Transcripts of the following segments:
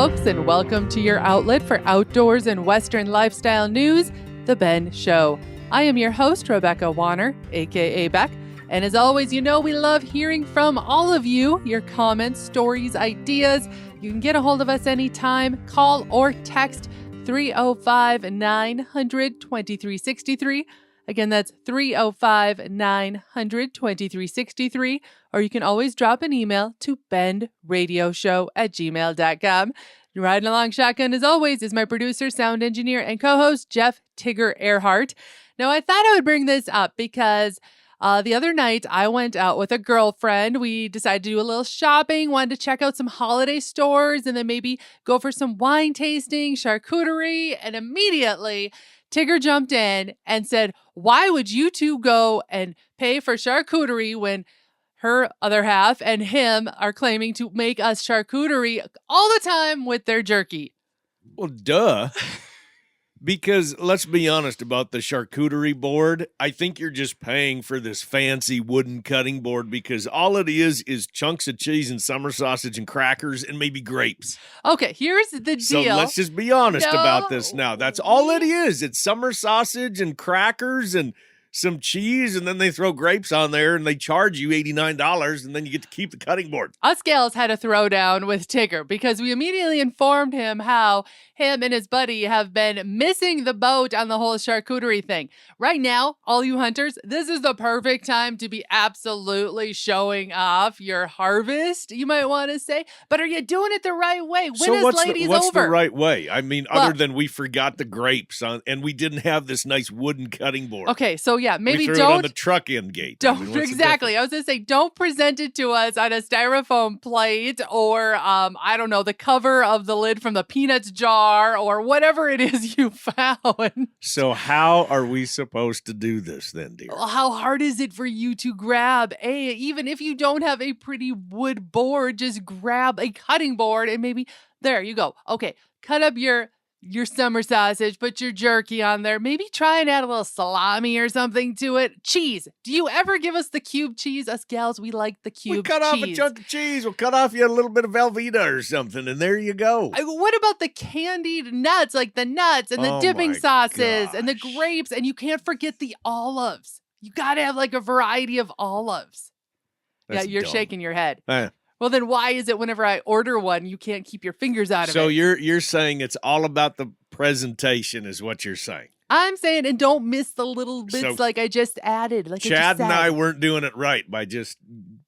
folks, and welcome to your outlet for outdoors and Western lifestyle news, The Ben Show. I am your host, Rebecca Warner, a.k.a. Beck, and as always, you know we love hearing from all of you, your comments, stories, ideas. You can get a hold of us anytime, call or text 305-900-2363. Again, that's 305-900-2363, or you can always drop an email to benradioshow@gmail.com. Riding along shotgun, as always, is my producer, sound engineer, and co-host, Jeff Tigger Earhart. Now, I thought I would bring this up because the other night I went out with a girlfriend. We decided to do a little shopping, wanted to check out some holiday stores, and then maybe go for some wine tasting, charcuterie, and immediately Tigger jumped in and said, why would you two go and pay for charcuterie when her other half and him are claiming to make us charcuterie all the time with their jerky? Well, duh. Because let's be honest about the charcuterie board. I think you're just paying for this fancy wooden cutting board because all it is chunks of cheese and summer sausage and crackers and maybe grapes. Okay, here's the deal. So let's just be honest about this now. That's all it is. It's summer sausage and crackers and some cheese, and then they throw grapes on there, and they charge you $89, and then you get to keep the cutting board. Us gals had a throwdown with Tigger because we immediately informed him how him and his buddy have been missing the boat on the whole charcuterie thing. Right now, all you hunters, this is the perfect time to be absolutely showing off your harvest, you might want to say. But are you doing it the right way? When is ladies what's over? The right way? I mean, other than we forgot the grapes and we didn't have this nice wooden cutting board. Okay, so yeah, maybe we threw don't it on the truck end gate. Don't exactly. I was gonna say, don't present it to us on a styrofoam plate or I don't know, the cover of the lid from the peanuts jar or whatever it is you found. So how are we supposed to do this then, dear? Well, how hard is it for you to grab even if you don't have a pretty wood board, just grab a cutting board and maybe there you go. Okay, cut up your summer sausage, put your jerky on there. Maybe try and add a little salami or something to it. Cheese. Do you ever give us the cube cheese? Us gals, we like the cube cheese. We cut off a chunk of cheese. We'll cut off you a little bit of Velveeta or something, and there you go. What about the candied nuts, like the nuts and the dipping sauces and the grapes? And you can't forget the olives. You got to have like a variety of olives. That's you're dumb. shaking your head. Well, then why is it whenever I order one, you can't keep your fingers out of it? So you're saying it's all about the presentation is what you're saying. I'm saying, and don't miss the little bits like I just added. Like Chad and I weren't doing it right by just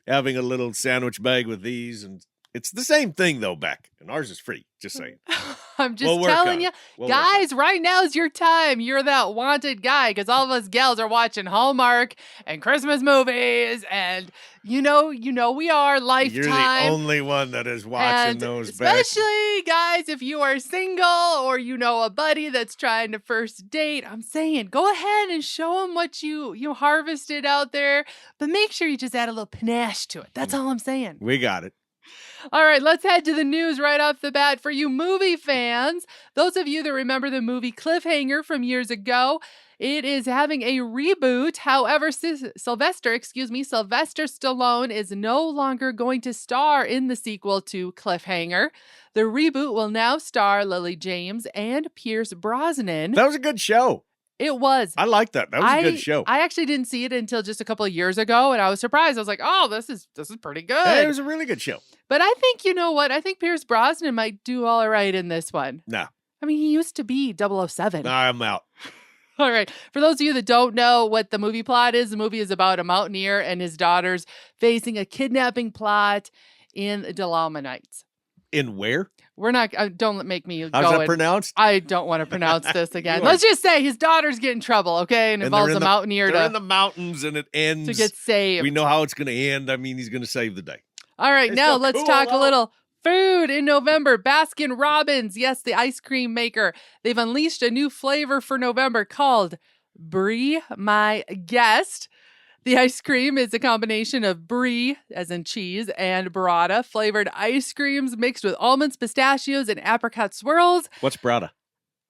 having a little sandwich bag with these. And it's the same thing, though, Beck. And ours is free. Just saying. I'm just telling you. Guys, right now is your time. You're that wanted guy because all of us gals are watching Hallmark and Christmas movies and you know we are Lifetime. You're the only one that is watching those, especially, guys, if you are single or you know a buddy that's trying to first date. I'm saying go ahead and show them what you harvested out there, but make sure you just add a little panache to it. That's all I'm saying. We got it. All right, let's head to the news right off the bat for you movie fans. Those of you that remember the movie Cliffhanger from years ago, it is having a reboot. However, Sylvester Stallone is no longer going to star in the sequel to Cliffhanger. The reboot will now star Lily James and Pierce Brosnan. That was a good show. It was. I like that. That was a good show. I actually didn't see it until just a couple of years ago, and I was surprised. I was like, oh, this is pretty good. It was a really good show. But I think, you know what? I think Pierce Brosnan might do all right in this one. No. I mean, he used to be 007. I'm out. All right. For those of you that don't know what the movie plot is, the movie is about a mountaineer and his daughters facing a kidnapping plot in the Llamas. In where? We're not, don't make me go. How's that pronounced? I don't want to pronounce this again. Let's just say his daughters get in trouble, okay? And involves a mountaineer they're in the mountains and it ends. To get saved. We know how it's going to end. I mean, he's going to save the day. All right, it's now so let's cool, talk a little food in November. Baskin Robbins, yes, the ice cream maker. They've unleashed a new flavor for November called Brie My Guest. The ice cream is a combination of brie, as in cheese, and burrata flavored ice creams mixed with almonds, pistachios, and apricot swirls. What's burrata?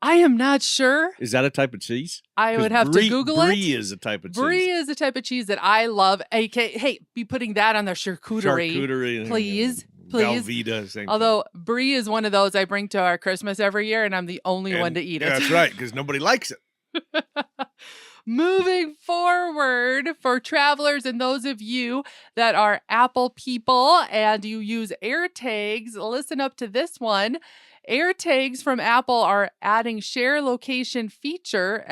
I am not sure. Is that a type of cheese? I would have to Google it. Brie is a type of cheese. Brie is a type of cheese that I love. Hey, be putting that on their charcuterie. Charcuterie. Please. Please. Velveeta, same Although brie is one of those I bring to our Christmas every year, and I'm the only one to eat it. That's right, because nobody likes it. Moving forward, for travelers and those of you that are Apple people and you use AirTags, listen up to this one. AirTags from Apple are adding a share location feature.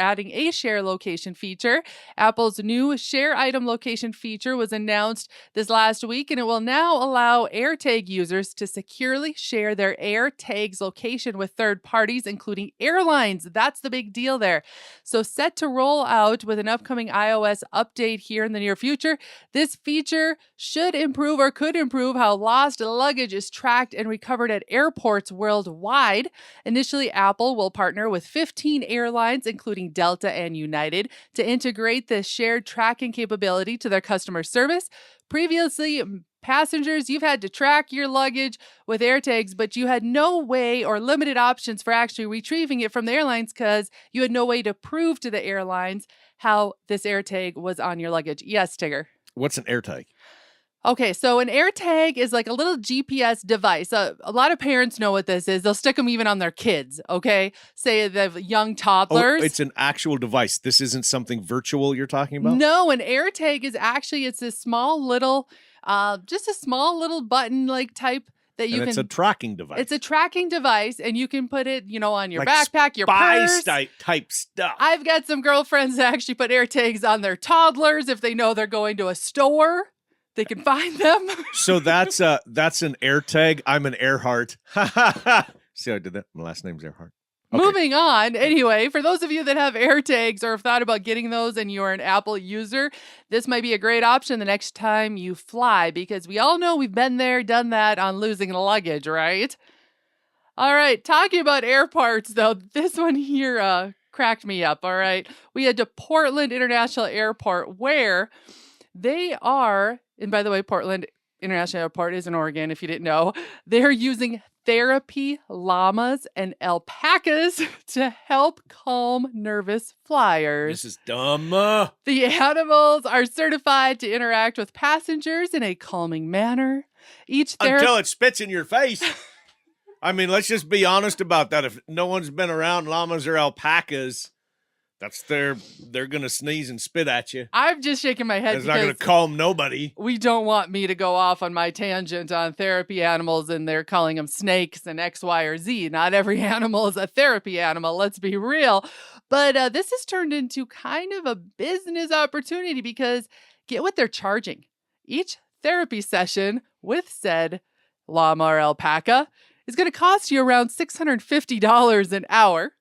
Apple's new share item location feature was announced this last week, and it will now allow AirTag users to securely share their AirTags location with third parties, including airlines. That's the big deal there. So set to roll out with an upcoming iOS update here in the near future. This feature should improve or could improve how lost luggage is tracked and recovered at airports worldwide. Initially, Apple will partner with 15 airlines, including Delta and United, to integrate the shared tracking capability to their customer service. Previously, passengers, you've had to track your luggage with AirTags, but you had no way or limited options for actually retrieving it from the airlines because you had no way to prove to the airlines how this AirTag was on your luggage. Yes, Tigger. What's an AirTag? Okay, so an AirTag is like a little GPS device. A lot of parents know what this is. They'll stick them even on their kids, okay? Say they have young toddlers. Oh, it's an actual device. This isn't something virtual you're talking about? No, an AirTag is actually, it's a small little, just a small little button-like type that you can. It's a tracking device. It's a tracking device, and you can put it, on your like backpack, your purse. Type stuff. I've got some girlfriends that actually put AirTags on their toddlers if they know they're going to a store. They can find them. So that's an AirTag. I'm an Earhart. See how I did that? My last name's Earhart. Okay. Moving on. Anyway, for those of you that have AirTags or have thought about getting those and you're an Apple user, this might be a great option the next time you fly, because we all know we've been there, done that on losing luggage, right? All right. Talking about airports, though, this one here cracked me up, all right? We had to Portland International Airport, where they are, and by the way, Portland International Airport is in Oregon, if you didn't know, they're using therapy llamas and alpacas to help calm nervous flyers. This is dumb. The animals are certified to interact with passengers in a calming manner. Until it spits in your face. I mean, let's just be honest about that. If no one's been around llamas or alpacas, they're going to sneeze and spit at you. I'm just shaking my head. It's not going to calm nobody. We don't want me to go off on my tangent on therapy animals and they're calling them snakes and X, Y, or Z. Not every animal is a therapy animal. Let's be real. But this has turned into kind of a business opportunity because get what they're charging. Each therapy session with said llama or alpaca is going to cost you around $650 an hour.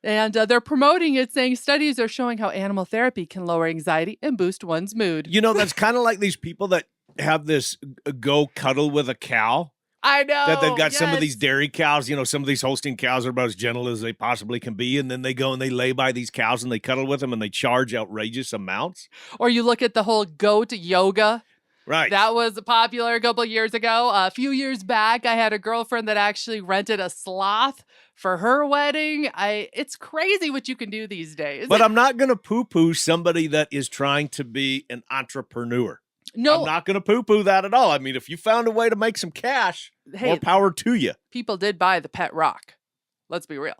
And they're promoting it, saying studies are showing how animal therapy can lower anxiety and boost one's mood. That's kind of like these people that have this go cuddle with a cow. I know. That they've got some of these dairy cows, some of these Holstein cows are about as gentle as they possibly can be. And then they go and they lay by these cows and they cuddle with them and they charge outrageous amounts. Or you look at the whole goat yoga. Right. That was popular a couple of years ago. A few years back, I had a girlfriend that actually rented a sloth for her wedding. It's crazy what you can do these days. But I'm not going to poo-poo somebody that is trying to be an entrepreneur. No. I'm not going to poo-poo that at all. I mean, if you found a way to make some cash, more power to you. People did buy the pet rock. Let's be real.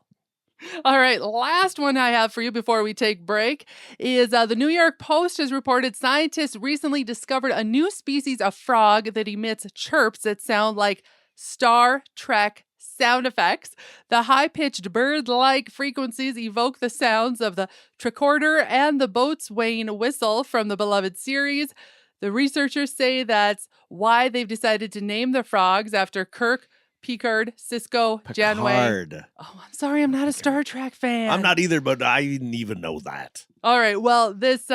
All right, last one I have for you before we take break is the New York Post has reported scientists recently discovered a new species of frog that emits chirps that sound like Star Trek sound effects. The high-pitched bird-like frequencies evoke the sounds of the tricorder and the boatswain whistle from the beloved series. The researchers say that's why they've decided to name the frogs after Kirk, Picard, Cisco, Janeway. Oh, I'm sorry, I'm not a Star Trek fan. I'm not either, but I didn't even know that. All right, well, this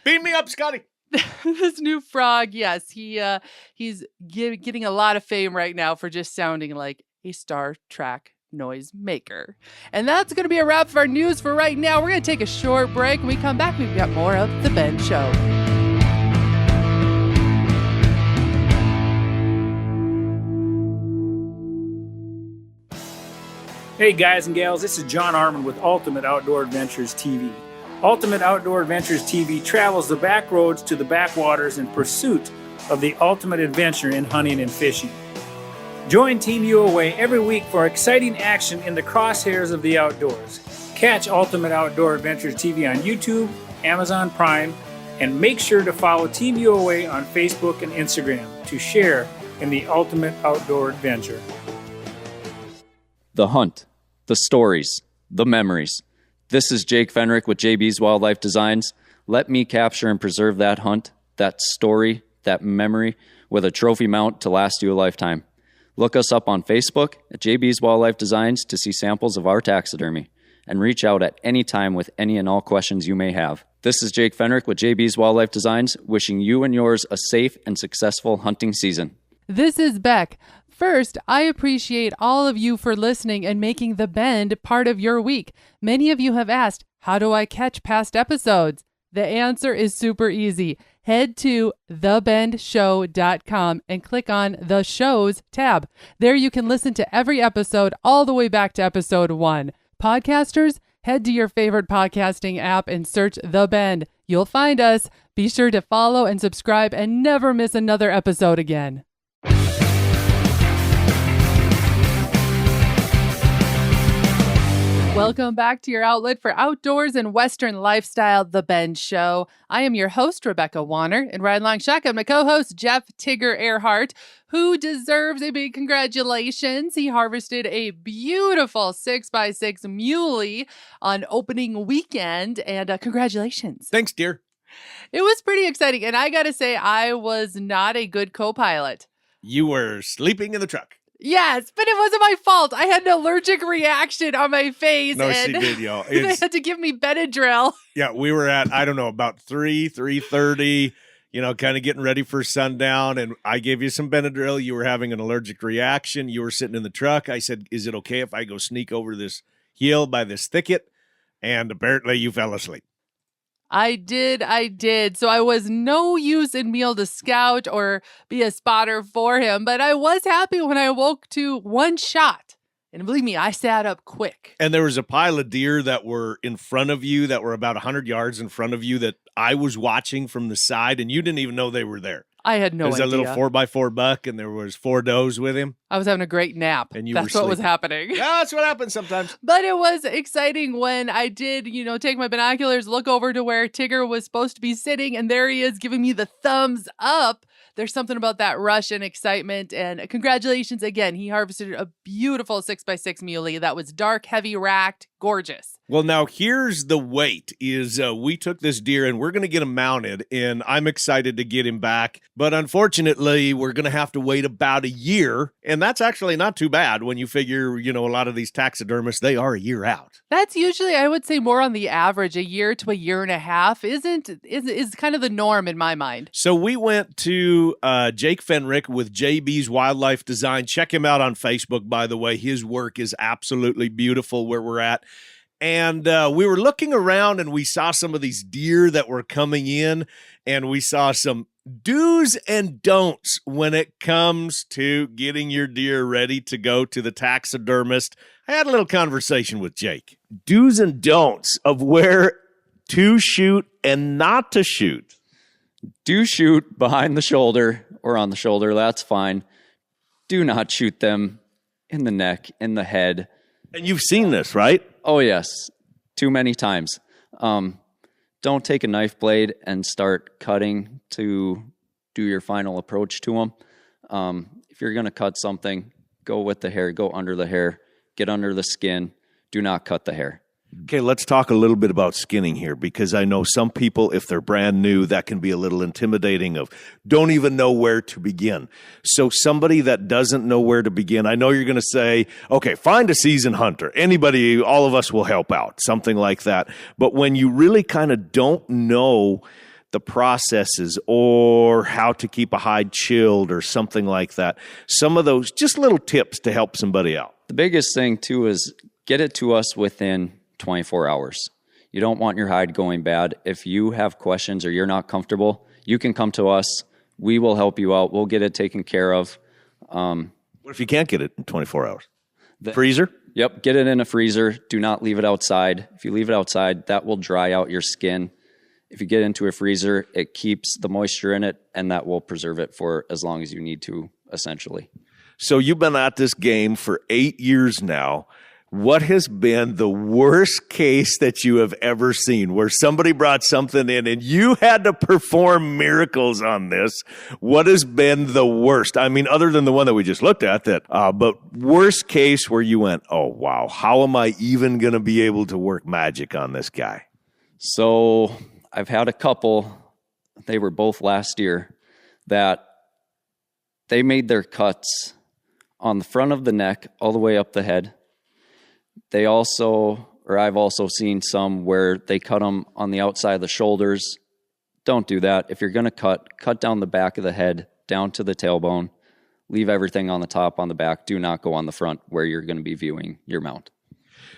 beam me up, Scotty. This new frog, yes, he's getting a lot of fame right now for just sounding like a Star Trek noise maker. And that's going to be a wrap for our news for right now. We're going to take a short break. When we come back, we've got more of The Ben Show. Hey guys and gals, this is John Harmon with Ultimate Outdoor Adventures TV. Ultimate Outdoor Adventures TV travels the back roads to the backwaters in pursuit of the ultimate adventure in hunting and fishing. Join Team UOA every week for exciting action in the crosshairs of the outdoors. Catch Ultimate Outdoor Adventures TV on YouTube, Amazon Prime, and make sure to follow Team UOA on Facebook and Instagram to share in the ultimate outdoor adventure. The hunt, the stories, the memories. This is Jake Faehnrich with JB's Wildlife Designs. Let me capture and preserve that hunt, that story, that memory with a trophy mount to last you a lifetime. Look us up on Facebook at JB's Wildlife Designs to see samples of our taxidermy, and reach out at any time with any and all questions you may have. This is Jake Faehnrich with JB's Wildlife Designs, wishing you and yours a safe and successful hunting season. This is Beck. First, I appreciate all of you for listening and making The Bend part of your week. Many of you have asked, how do I catch past episodes? The answer is super easy. Head to thebendshow.com and click on the shows tab. There you can listen to every episode all the way back to episode 1. Podcasters, head to your favorite podcasting app and search The Bend. You'll find us. Be sure to follow and subscribe and never miss another episode again. Welcome back to your outlet for outdoors and Western lifestyle, The Bend Show. I am your host, Rebecca Warner, and riding along shotgun, my co-host, Jeff Tigger Earhart, who deserves a big congratulations. He harvested a beautiful 6x6 muley on opening weekend, and congratulations. Thanks, dear. It was pretty exciting, and I gotta say, I was not a good co-pilot. You were sleeping in the truck. Yes, but it wasn't my fault. I had an allergic reaction on my face. No, and she did, y'all. they had to give me Benadryl. Yeah, we were at, I don't know, about 3:30, kind of getting ready for sundown, and I gave you some Benadryl. You were having an allergic reaction. You were sitting in the truck. I said, is it okay if I go sneak over this hill by this thicket? And apparently you fell asleep. I did. So I was no use in meal to scout or be a spotter for him, but I was happy when I awoke to one shot. And believe me, I sat up quick. And there was a pile of deer that were in front of you, that were about 100 yards in front of you, that I was watching from the side, and you didn't even know they were there. I had no idea. There's a little 4x4 buck, and there was 4 does with him. I was having a great nap. And That's what was happening. Yeah, that's what happens sometimes. But it was exciting when I did, take my binoculars, look over to where Tigger was supposed to be sitting, and there he is giving me the thumbs up. There's something about that rush and excitement, and congratulations again. He harvested a beautiful 6x6 muley that was dark, heavy racked, gorgeous. Well, now here's the wait is we took this deer and we're going to get him mounted, and I'm excited to get him back. But unfortunately, we're going to have to wait about a year. And that's actually not too bad when you figure, a lot of these taxidermists, they are a year out. That's usually, I would say, more on the average. A year to a year and a half is kind of the norm in my mind. So we went to Jake Faehnrich with JB's Wildlife Design. Check him out on Facebook, by the way. His work is absolutely beautiful where we're at. And we were looking around and we saw some of these deer that were coming in, and we saw some do's and don'ts when it comes to getting your deer ready to go to the taxidermist. I had a little conversation with Jake. Do's and don'ts of where to shoot and not to shoot. Do shoot behind the shoulder or on the shoulder. That's fine. Do not shoot them in the neck, in the head. And you've seen this, right? Oh, yes. Too many times. Don't take a knife blade and start cutting to do your final approach to them. If you're going to cut something, go with the hair, go under the hair, get under the skin. Do not cut the hair. Okay, let's talk a little bit about skinning here, because I know some people, if they're brand new, that can be a little intimidating of don't even know where to begin. So somebody that doesn't know where to begin, I know you're going to say, okay, find a seasoned hunter. Anybody, all of us will help out, something like that. But when you really kind of don't know the processes or how to keep a hide chilled or something like that, some of those just little tips to help somebody out. The biggest thing, too, is get it to us within 24 hours. You don't want your hide going bad. If you have questions or you're not comfortable, you can come to us. We will help you out. We'll get it taken care of. What if you can't get it in 24 hours? Freezer? Yep. Get it in a freezer. Do not leave it outside. If you leave it outside, that will dry out your skin. If you get into a freezer, it keeps the moisture in it, and that will preserve it for as long as you need to, essentially. So you've been at this game for 8 years now. What has been the worst case that you have ever seen where somebody brought something in and you had to perform miracles on this? What has been the worst? I mean, other than the one that we just looked at, but worst case where you went, oh, wow, how am I even going to be able to work magic on this guy? So I've had a couple, they were both last year, that they made their cuts on the front of the neck all the way up the head. I've also seen some where they cut them on the outside of the shoulders. Don't do that. If you're going to cut down the back of the head, down to the tailbone. Leave everything on the top, on the back. Do not go on the front where you're going to be viewing your mount.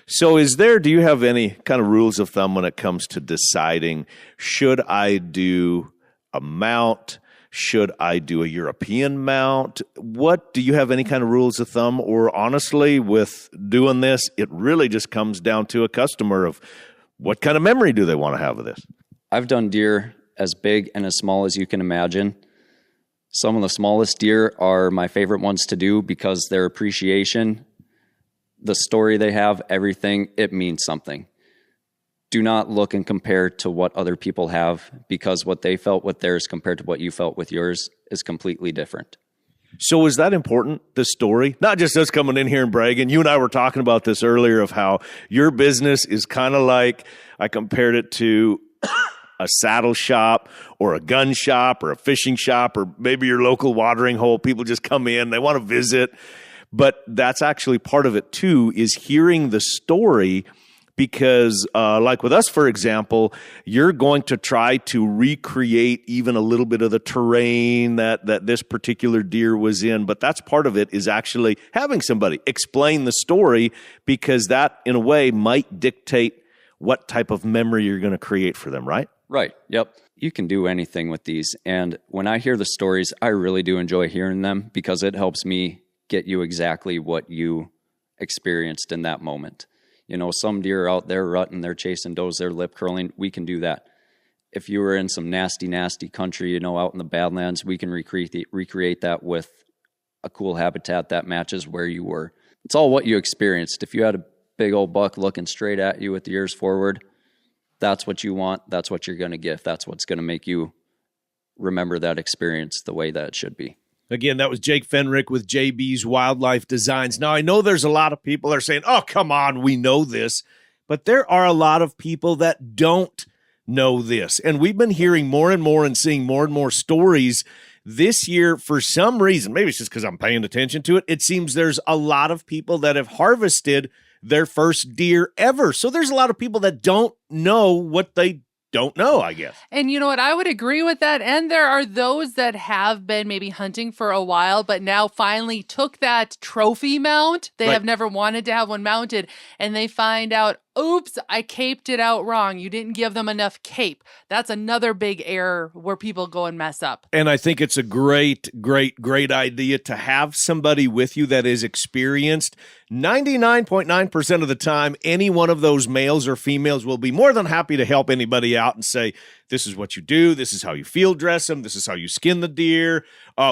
So do you have any kind of rules of thumb when it comes to deciding, should I do a mount? Should I do a European mount? Do you have any kind of rules of thumb? Or honestly, with doing this, it really just comes down to a customer of what kind of memory do they want to have of this? I've done deer as big and as small as you can imagine. Some of the smallest deer are my favorite ones to do because their appreciation, the story they have, everything, it means something. Do not look and compare to what other people have, because what they felt with theirs compared to what you felt with yours is completely different. So is that important, the story? Not just us coming in here and bragging. You and I were talking about this earlier of how your business is kind of like, I compared it to a saddle shop or a gun shop or a fishing shop or maybe your local watering hole. People just come in, they want to visit. But that's actually part of it too, is hearing the story. Because like with us, for example, you're going to try to recreate even a little bit of the terrain that this particular deer was in. But that's part of it, is actually having somebody explain the story, because that, in a way, might dictate what type of memory you're going to create for them, right? Right. Yep. You can do anything with these. And when I hear the stories, I really do enjoy hearing them, because it helps me get you exactly what you experienced in that moment. You know, some deer are out there rutting, they're chasing does, they're lip curling. We can do that. If you were in some nasty, nasty country, you know, out in the Badlands, we can recreate that with a cool habitat that matches where you were. It's all what you experienced. If you had a big old buck looking straight at you with the ears forward, that's what you want. That's what you're going to get. That's what's going to make you remember that experience the way that it should be. Again, that was Jake Faehnrich with JB's Wildlife Designs. Now, I know there's a lot of people that are saying, oh, come on, we know this. But there are a lot of people that don't know this. And we've been hearing more and more and seeing more and more stories this year. For some reason, maybe it's just because I'm paying attention to it, it seems there's a lot of people that have harvested their first deer ever. So there's a lot of people that don't know what they don't know, I guess. And you know what? I would agree with that. And there are those that have been maybe hunting for a while, but now finally took that trophy mount. They have never wanted to have one mounted, and they find out, oops, I caped it out wrong. You didn't give them enough cape. That's another big error where people go and mess up. And I think it's a great idea to have somebody with you that is experienced. 99.9% of the time, any one of those males or females will be more than happy to help anybody out and say, this is what you do. This is how you field dress them. This is how you skin the deer.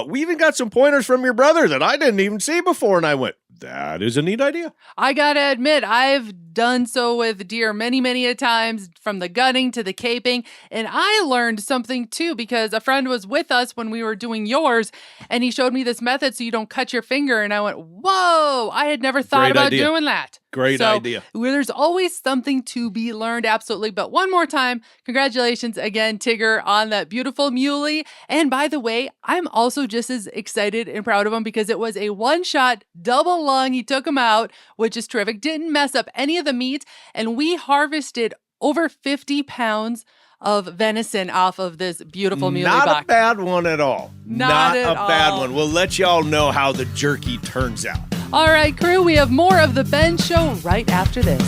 We even got some pointers from your brother that I didn't even see before. And I went, that is a neat idea. I got to admit, I've done so with deer many, many a times, from the gutting to the caping. And I learned something too, because a friend was with us when we were doing yours, and he showed me this method so you don't cut your finger. And I went, whoa, I had never thought about doing that. Great idea. There's always something to be learned, absolutely. But one more time, congratulations again, Tigger, on that beautiful muley. And by the way, I'm also just as excited and proud of him, because it was a one-shot double lung. He took him out, which is terrific. Didn't mess up any of the meat. And we harvested over 50 pounds of venison off of this beautiful muley buck. Not a bad one at all. Not a bad one. We'll let y'all know how the jerky turns out. All right, crew, we have more of The Ben Show right after this.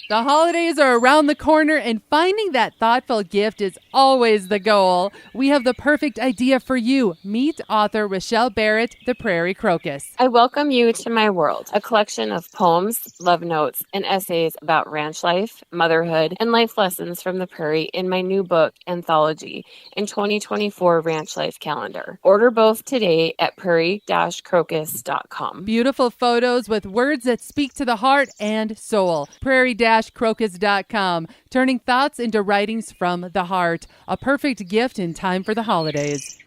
The holidays are around the corner, and finding that thoughtful gift is always the goal. We have the perfect idea for you. Meet author Rochelle Barrett, the Prairie Crocus. I welcome you to my world, a collection of poems, love notes, and essays about ranch life, motherhood, and life lessons from the prairie in my new book, Anthology, and 2024 Ranch Life Calendar. Order both today at prairie-crocus.com. Beautiful photos with words that speak to the heart and soul. Prairie-crocus.com, turning thoughts into writings from the heart. A perfect gift in time for the holidays.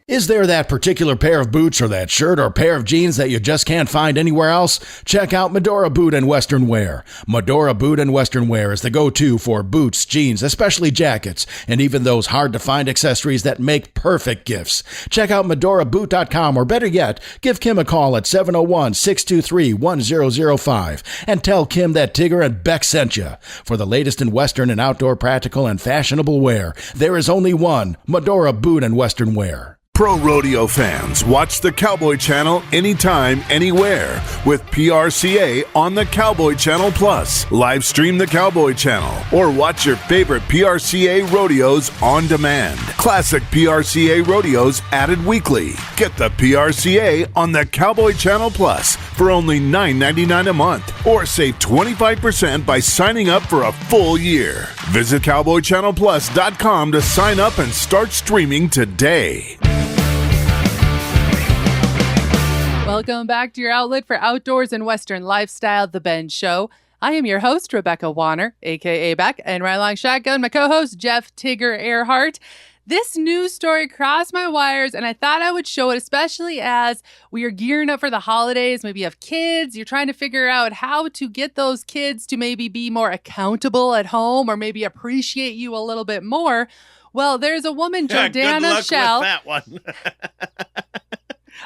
Is there that particular pair of boots or that shirt or pair of jeans that you just can't find anywhere else? Check out Medora Boot and Western Wear. Medora Boot and Western Wear is the go-to for boots, jeans, especially jackets, and even those hard-to-find accessories that make perfect gifts. Check out medoraboot.com, or better yet, give Kim a call at 701-623-1005 and tell Kim that Tigger and Beck sent you. For the latest in Western and outdoor practical and fashionable wear, there is only one, Medora Boot and Western Wear. Pro rodeo fans, watch the Cowboy Channel anytime, anywhere with PRCA on the Cowboy Channel Plus. Live stream the Cowboy Channel or watch your favorite PRCA rodeos on demand. Classic PRCA rodeos added weekly. Get the PRCA on the Cowboy Channel Plus for only $9.99 a month, or save 25% by signing up for a full year. Visit CowboyChannelPlus.com to sign up and start streaming today. Welcome back to your outlet for outdoors and Western lifestyle, The Ben Show. I am your host, Rebecca Warner, a.k.a. Beck, and right along shotgun, my co-host, Jeff Tigger Earhart. This news story crossed my wires, and I thought I would show it, especially as we are gearing up for the holidays. Maybe you have kids. You're trying to figure out how to get those kids to maybe be more accountable at home or maybe appreciate you a little bit more. Well, there's a woman, Jordana Good luck Shell. with that one.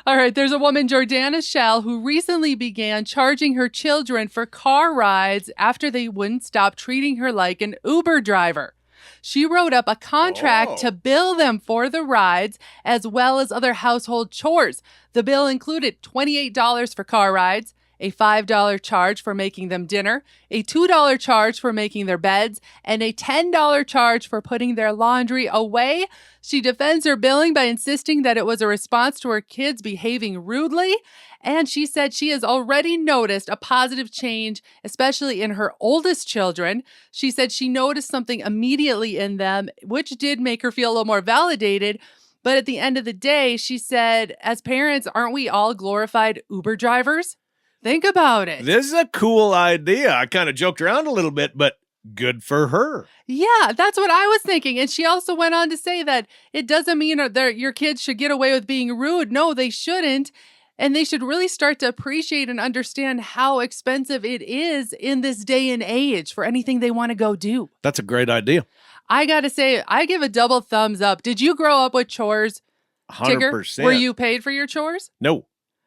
All right, there's a woman, Jordana Shell, who recently began charging her children for car rides after they wouldn't stop treating her like an Uber driver. She wrote up a contract to bill them for the rides as well as other household chores. The bill included $28 for car rides, a $5 charge for making them dinner, a $2 charge for making their beds, and a $10 charge for putting their laundry away. She defends her billing by insisting that it was a response to her kids behaving rudely. And she said she has already noticed a positive change, especially in her oldest children. She said she noticed something immediately in them, which did make her feel a little more validated. But at the end of the day, she said, as parents, aren't we all glorified Uber drivers? Think about it. This is a cool idea. I kind of joked around a little bit, but good for her. Yeah, that's what I was thinking. And she also went on to say that it doesn't mean that your kids should get away with being rude. No, they shouldn't. And they should really start to appreciate and understand how expensive it is in this day and age for anything they want to go do. That's a great idea. I got to say, I give a double thumbs up. Did you grow up with chores, Tigger? 100%. Were you paid for your chores? No.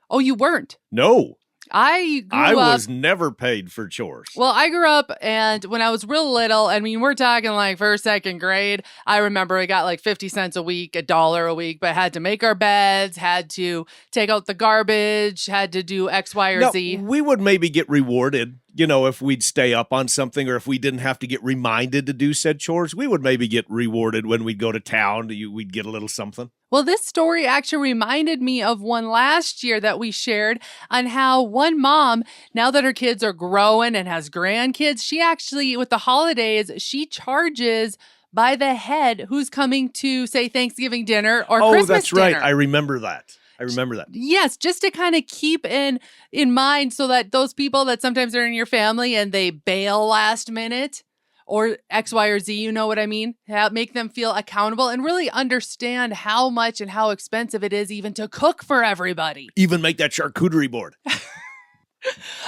Oh, you weren't? No. I was never paid for chores. Well, I grew up, and when I was real little, I mean, we're talking like first, second grade, I remember we got like 50 cents a week, $1 a week, but had to make our beds, had to take out the garbage, had to do X, Y, or Z. We would maybe get rewarded, if we'd stay up on something, or if we didn't have to get reminded to do said chores, we would maybe get rewarded when we'd go to town. We'd get a little something. Well, this story actually reminded me of one last year that we shared on how one mom, now that her kids are growing and has grandkids, she actually, with the holidays, she charges by the head who's coming to, say, Thanksgiving dinner or Christmas dinner. Oh, that's right. I remember that. Yes, just to kind of keep in mind so that those people that sometimes are in your family and they bail last minute or X, Y, or Z, you know what I mean? Make them feel accountable and really understand how much and how expensive it is even to cook for everybody. Even make that charcuterie board.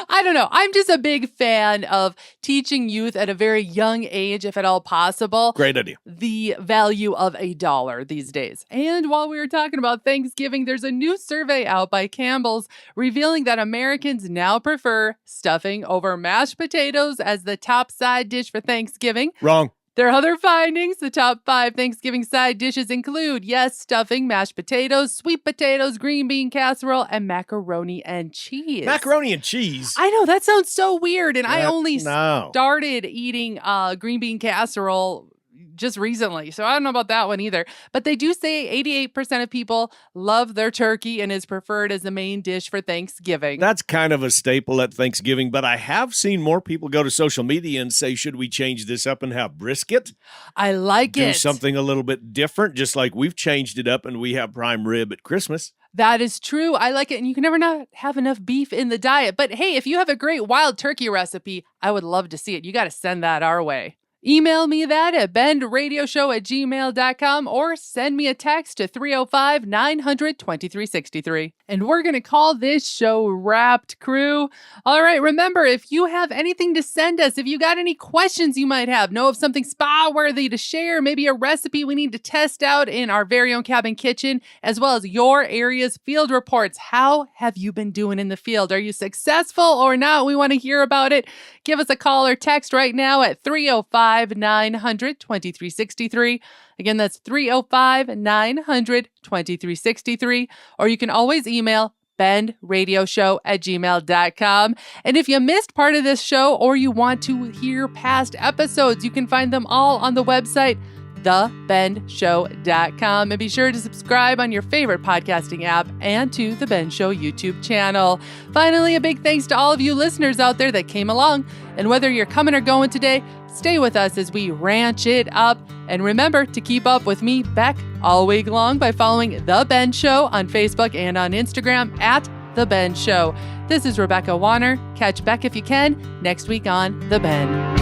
I don't know. I'm just a big fan of teaching youth at a very young age, if at all possible. Great idea. The value of $1 these days. And while we were talking about Thanksgiving, there's a new survey out by Campbell's revealing that Americans now prefer stuffing over mashed potatoes as the top side dish for Thanksgiving. Wrong. Their other findings, the top 5 Thanksgiving side dishes include, yes, stuffing, mashed potatoes, sweet potatoes, green bean casserole, and macaroni and cheese. Macaroni and cheese? I know, that sounds so weird. And I only No. started eating green bean casserole just recently. So I don't know about that one either. But they do say 88% of people love their turkey and is preferred as the main dish for Thanksgiving. That's kind of a staple at Thanksgiving, but I have seen more people go to social media and say, should we change this up and have brisket? I like Do it. something a little bit different, just like we've changed it up and we have prime rib at Christmas. That is true. I like it. And you can never not have enough beef in the diet. But hey, if you have a great wild turkey recipe, I would love to see it. You got to send that our way. Email me that at bendradioshow@gmail.com or send me a text to 305-900-2363. And we're going to call this show Wrapped, crew. All right, remember, if you have anything to send us, if you got any questions you might have, know of something spa-worthy to share, maybe a recipe we need to test out in our very own cabin kitchen, as well as your area's field reports. How have you been doing in the field? Are you successful or not? We want to hear about it. Give us a call or text right now at 305-900-2363. Again, that's 305-900-2363. Or you can always email bendradioshow@gmail.com. And if you missed part of this show or you want to hear past episodes, you can find them all on the website, thebendshow.com. And be sure to subscribe on your favorite podcasting app and to The Ben Show YouTube channel. Finally, a big thanks to all of you listeners out there that came along. And whether you're coming or going today, stay with us as we ranch it up. And remember to keep up with me, Beck, all week long by following The Ben Show on Facebook and on Instagram at The Ben Show. This is Rebecca Warner. Catch Beck if you can next week on The Ben.